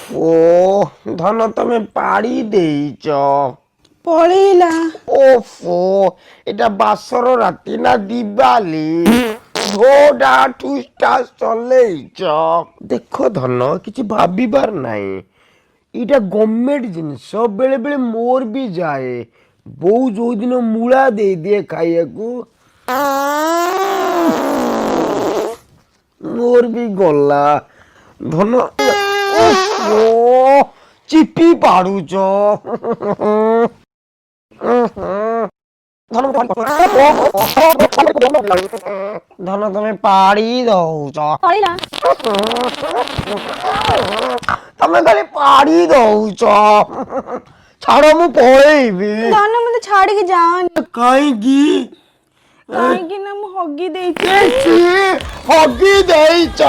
ଓଫୋ ଧନ ତମେ ପାଡ଼ି ଦେଇଛ। ପଳେଇଲା। ଓଫୋ ଏଟା ବାସର ରାତି ନା ଦିବାଲି? ଢୋ ଠୁଷ୍ଟା ଚଲେଇଛ। ଦେଖ ଧନ କିଛି ଭାବିବାର ନାହିଁ। ଏଇଟା ଗଭର୍ଣ୍ଣମେଣ୍ଟ ଜିନିଷ, ବେଳେ ବେଳେ ମୋର ବି ଯାଏ। ବୋଉ ଯୋଉଦିନ ମୂଳା ଦେଇଦିଏ ଖାଇବାକୁ ମୋର ବି ଗଲା। ଧନ ଚିପି ପାଡୁଛ। ଧନ ତମେ ପାଡି ଦଉଛ। ପଳେଇଲା। ତମେ ଖାଲି ପାଡି ଦଉଛ। ଛାଡ ମୁଁ ପଳେଇବି। ଧନ ମତେ ଛାଡିକି ଯାଆନି। କାହିଁକି? କାହିଁକି ନା ମୁଁ ହଗି ଦେଇଛି। ହଗି ଦେଇଛ?